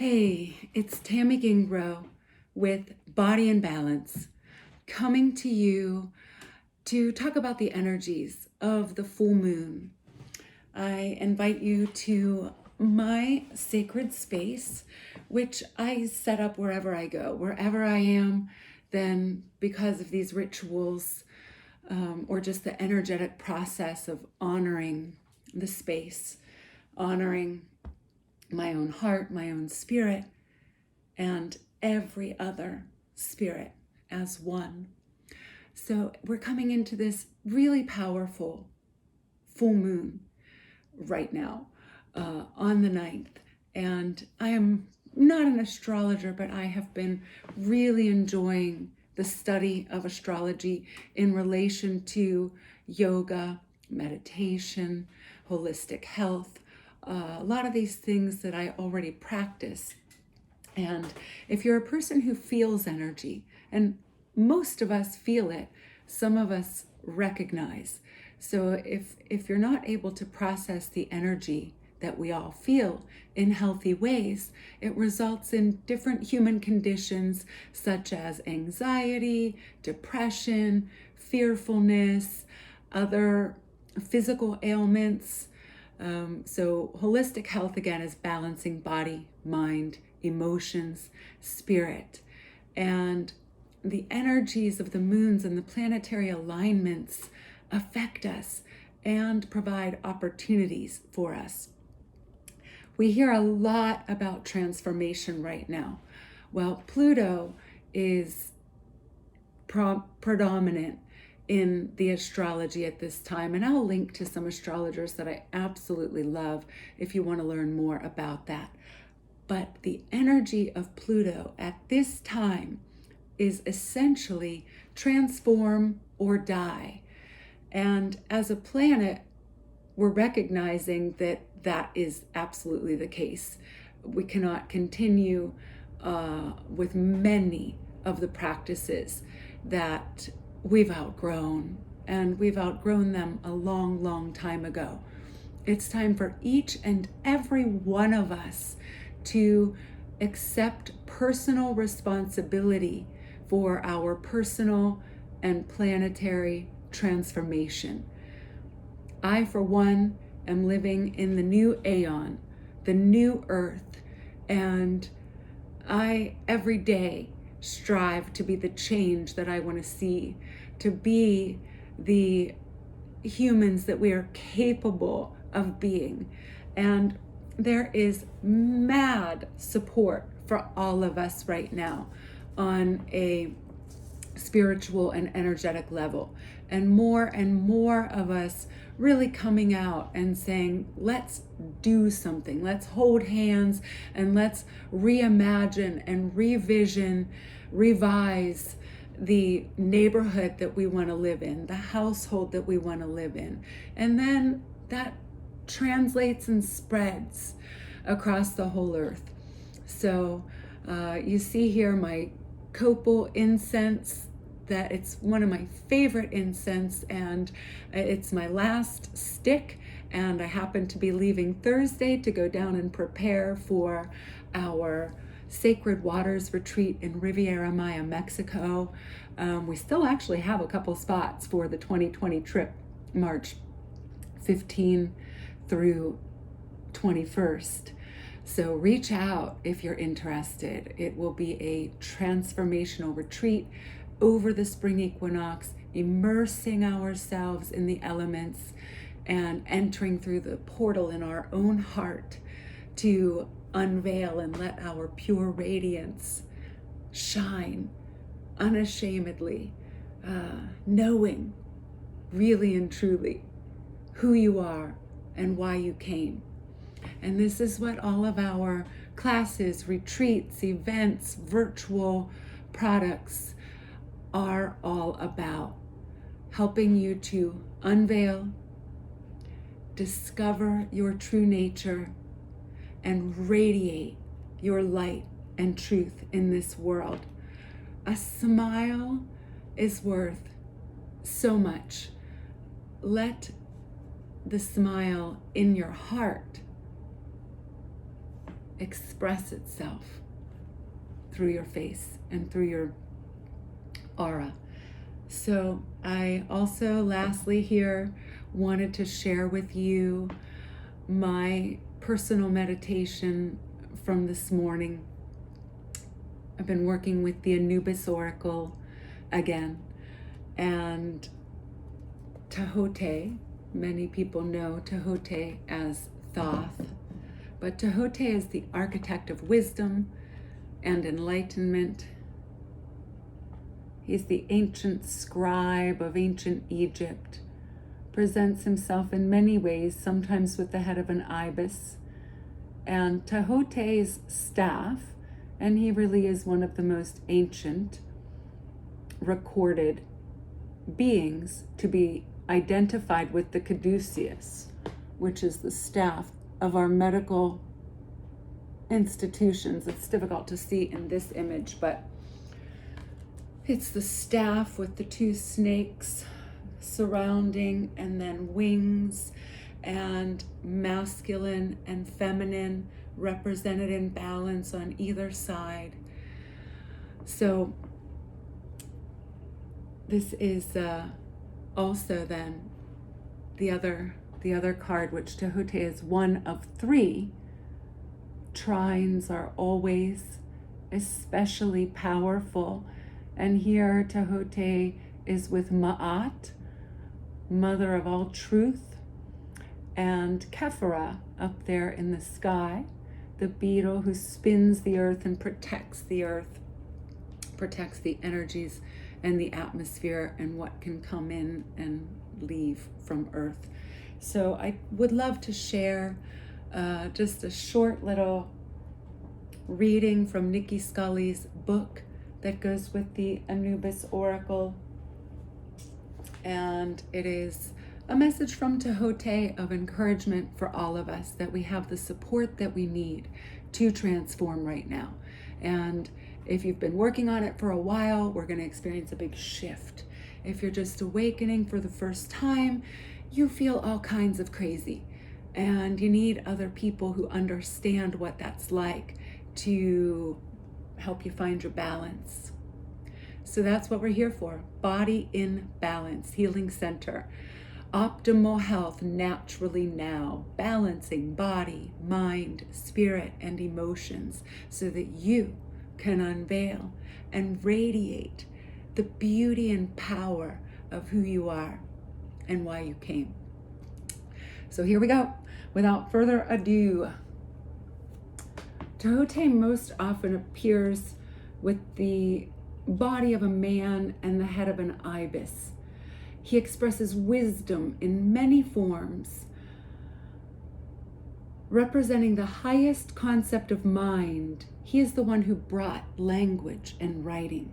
Hey, it's Tammy Gingbro with Body and Balance, coming to you to talk about the energies of the full moon. I invite you to my sacred space, which I set up wherever I go, wherever I am, then because of these rituals or just the energetic process of honoring the space, honoring my own heart, my own spirit, and every other spirit as one. So we're coming into this really powerful full moon right now on the 9th. And I am not an astrologer, but I have been really enjoying the study of astrology in relation to yoga, meditation, holistic health, a lot of these things that I already practice. And if you're a person who feels energy, and most of us feel it, some of us recognize. So if you're not able to process the energy that we all feel in healthy ways, it results in different human conditions such as anxiety, depression, fearfulness, other physical ailments. So holistic health, again, is balancing body, mind, emotions, spirit. And the energies of the moons and the planetary alignments affect us and provide opportunities for us. We hear a lot about transformation right now. Well, Pluto is predominant in the astrology at this time, and I'll link to some astrologers that I absolutely love if you want to learn more about that. But the energy of Pluto at this time is essentially transform or die. And as a planet, we're recognizing that that is absolutely the case. We cannot continue with many of the practices that we've outgrown, and we've outgrown them a long, long time ago. It's time for each and every one of us to accept personal responsibility for our personal and planetary transformation. I, for one, am living in the new aeon, the new earth, and I, every day, strive to be the change that I want to see, to be the humans that we are capable of being. And there is mad support for all of us right now on a spiritual and energetic level. And more of us really coming out and saying, let's do something. Let's hold hands and let's reimagine and revision, revise the neighborhood that we want to live in, the household that we want to live in. And then that translates and spreads across the whole earth. So you see here my copal incense, that it's one of my favorite incense, and it's my last stick, and I happen to be leaving Thursday to go down and prepare for our Sacred Waters retreat in Riviera Maya, Mexico. We still actually have a couple spots for the 2020 trip, March 15 through 21st. So reach out if you're interested. It will be a transformational retreat over the spring equinox, immersing ourselves in the elements and entering through the portal in our own heart to unveil and let our pure radiance shine unashamedly, knowing really and truly who you are and why you came. And this is what all of our classes, retreats, events, virtual products are all about. Helping you to unveil, discover your true nature, and radiate your light and truth in this world. A smile is worth so much. Let the smile in your heart express itself through your face and through your aura. So I also lastly here wanted to share with you my personal meditation from this morning. I've been working with the Anubis Oracle again, and Tahote, many people know Tahote as Thoth, but Tahote is the architect of wisdom and enlightenment. He's the ancient scribe of ancient Egypt, presents himself in many ways, sometimes with the head of an ibis, and Tahote's staff, and he really is one of the most ancient recorded beings to be identified with the caduceus, which is the staff of our medical institutions. It's difficult to see in this image, but it's the staff with the two snakes surrounding, and then wings, and masculine and feminine represented in balance on either side. So this is also then the other card, which Tahote is one of three. Trines are always especially powerful, and here Tahote is with Ma'at, mother of all truth, and Kephara up there in the sky, the beetle who spins the earth and protects the earth, protects the energies and the atmosphere and what can come in and leave from earth. So I would love to share just a short little reading from Nikki Scully's book that goes with the Anubis Oracle. And it is a message from Tahote of encouragement for all of us, that we have the support that we need to transform right now. And if you've been working on it for a while, we're going to experience a big shift. If you're just awakening for the first time, you feel all kinds of crazy, and you need other people who understand what that's like to help you find your balance. So that's what we're here for. Body in Balance Healing Center. Optimal health naturally now, balancing body, mind, spirit, and emotions so that you can unveil and radiate the beauty and power of who you are and why you came. So here we go. Without further ado, Tahote most often appears with the body of a man and the head of an ibis. He expresses wisdom in many forms, representing the highest concept of mind. He is the one who brought language and writing.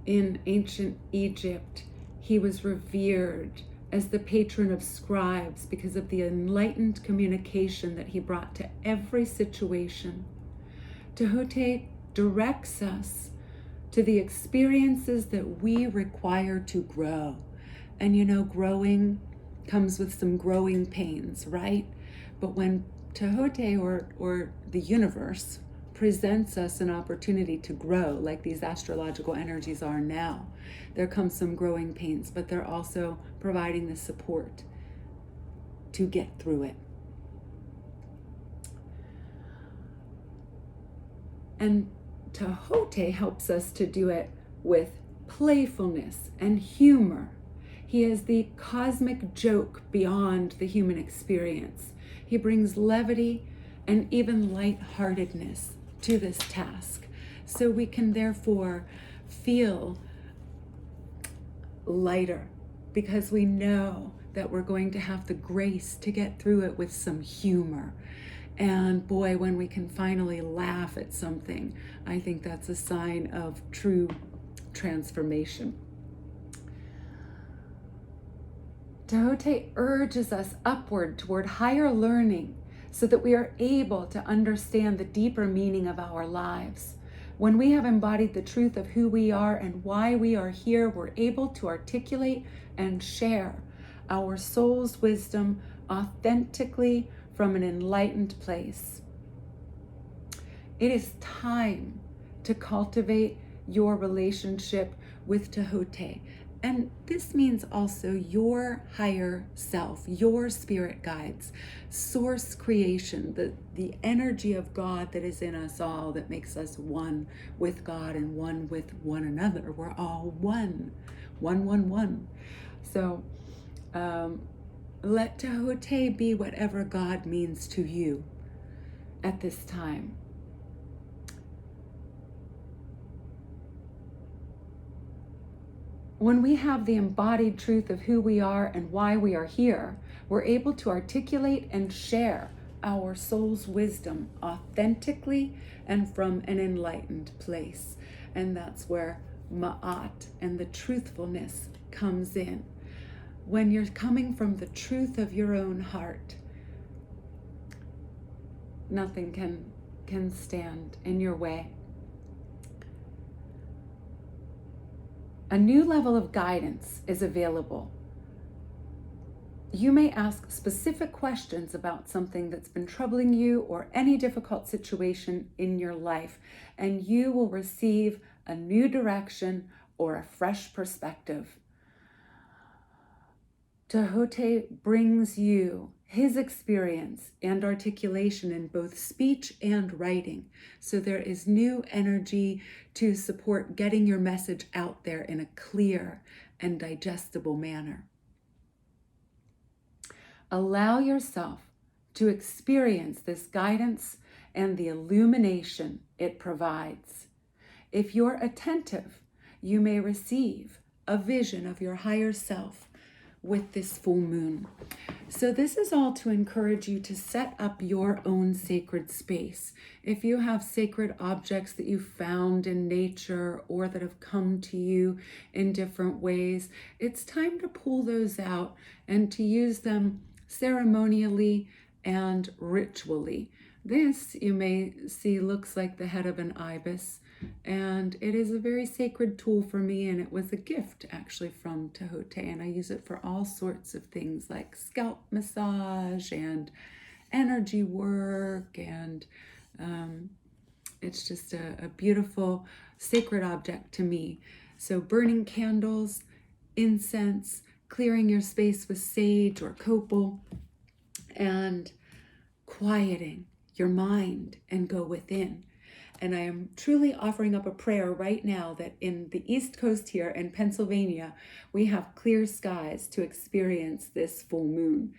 In ancient Egypt, he was revered as the patron of scribes because of the enlightened communication that he brought to every situation. Tahote directs us to the experiences that we require to grow. And you know, growing comes with some growing pains, right? But when Tahote or the universe presents us an opportunity to grow, like these astrological energies are now, there comes some growing pains, but they're also providing the support to get through it. And Tahote helps us to do it with playfulness and humor. He is the cosmic joke beyond the human experience. He brings levity and even lightheartedness to this task, so we can therefore feel lighter, because we know that we're going to have the grace to get through it with some humor. And boy, when we can finally laugh at something, I think that's a sign of true transformation. Tahote urges us upward toward higher learning so that we are able to understand the deeper meaning of our lives. When we have embodied the truth of who we are and why we are here, we're able to articulate and share our soul's wisdom authentically from an enlightened place. It is time to cultivate your relationship with Tehote. And this means also your higher self, your spirit guides, source creation, the energy of God that is in us all that makes us one with God and one with one another. We're all one, one, one, one. So let Tehote be whatever God means to you at this time. When we have the embodied truth of who we are and why we are here, we're able to articulate and share our soul's wisdom authentically and from an enlightened place. And that's where Ma'at and the truthfulness comes in. When you're coming from the truth of your own heart, nothing can stand in your way. A new level of guidance is available. You may ask specific questions about something that's been troubling you or any difficult situation in your life, and you will receive a new direction or a fresh perspective. Tehote brings you his experience and articulation in both speech and writing. So there is new energy to support getting your message out there in a clear and digestible manner. Allow yourself to experience this guidance and the illumination it provides. If you're attentive, you may receive a vision of your higher self with this full moon. So this is all to encourage you to set up your own sacred space. If you have sacred objects that you found in nature or that have come to you in different ways, it's time to pull those out and to use them ceremonially and ritually. This, you may see, looks like the head of an ibis, and it is a very sacred tool for me, and it was a gift actually from Tehote, and I use it for all sorts of things like scalp massage and energy work, and it's just a beautiful sacred object to me. So burning candles, incense, clearing your space with sage or copal, and quieting your mind and go within. And I am truly offering up a prayer right now that in the East Coast here in Pennsylvania, we have clear skies to experience this full moon.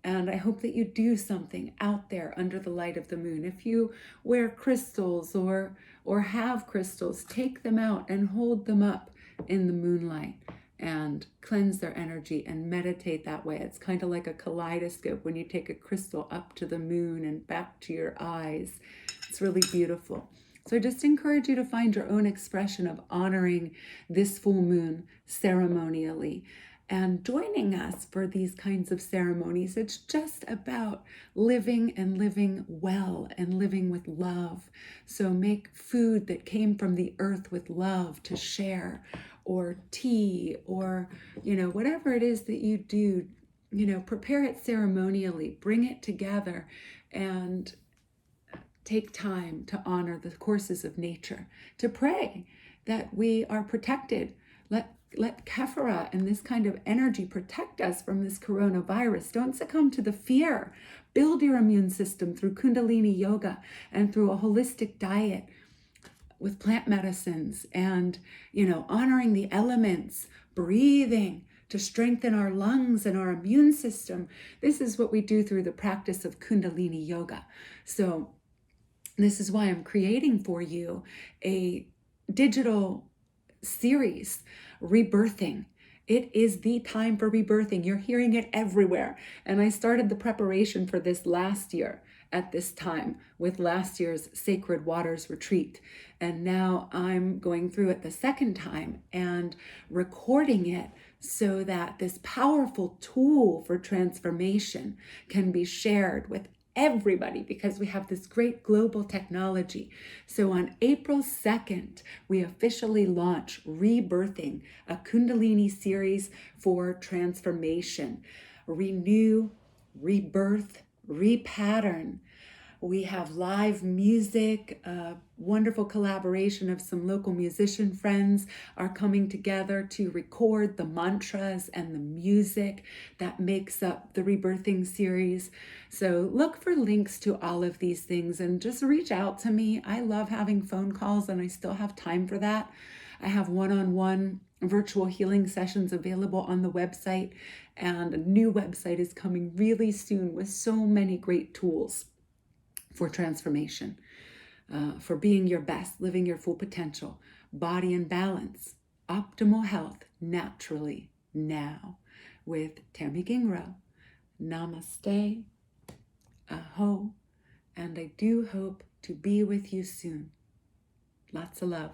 And I hope that you do something out there under the light of the moon. If you wear crystals or have crystals, take them out and hold them up in the moonlight and cleanse their energy and meditate that way. It's kind of like a kaleidoscope when you take a crystal up to the moon and back to your eyes. It's really beautiful. So I just encourage you to find your own expression of honoring this full moon ceremonially and joining us for these kinds of ceremonies. It's just about living and living well and living with love. So make food that came from the earth with love to share, or tea, or, whatever it is that you do, prepare it ceremonially, bring it together, and take time to honor the courses of nature, to pray that we are protected. Let Kephara and this kind of energy protect us from this coronavirus. Don't succumb to the fear. Build your immune system through Kundalini yoga and through a holistic diet with plant medicines and, honoring the elements, breathing to strengthen our lungs and our immune system. This is what we do through the practice of Kundalini yoga. So this is why I'm creating for you a digital series, Rebirthing. It is the time for rebirthing. You're hearing it everywhere. And I started the preparation for this last year at this time with last year's Sacred Waters Retreat. And now I'm going through it the second time and recording it so that this powerful tool for transformation can be shared with everybody, because we have this great global technology. So on April 2nd, we officially launch Rebirthing, a Kundalini series for transformation. Renew, rebirth, repattern, We have live music, a wonderful collaboration of some local musician friends are coming together to record the mantras and the music that makes up the Rebirthing series. So look for links to all of these things and just reach out to me. I love having phone calls and I still have time for that. I have one-on-one virtual healing sessions available on the website, and a new website is coming really soon with so many great tools for transformation, for being your best, living your full potential, body in balance, optimal health naturally now with Tammy Gingro. Namaste, aho, and I do hope to be with you soon. Lots of love.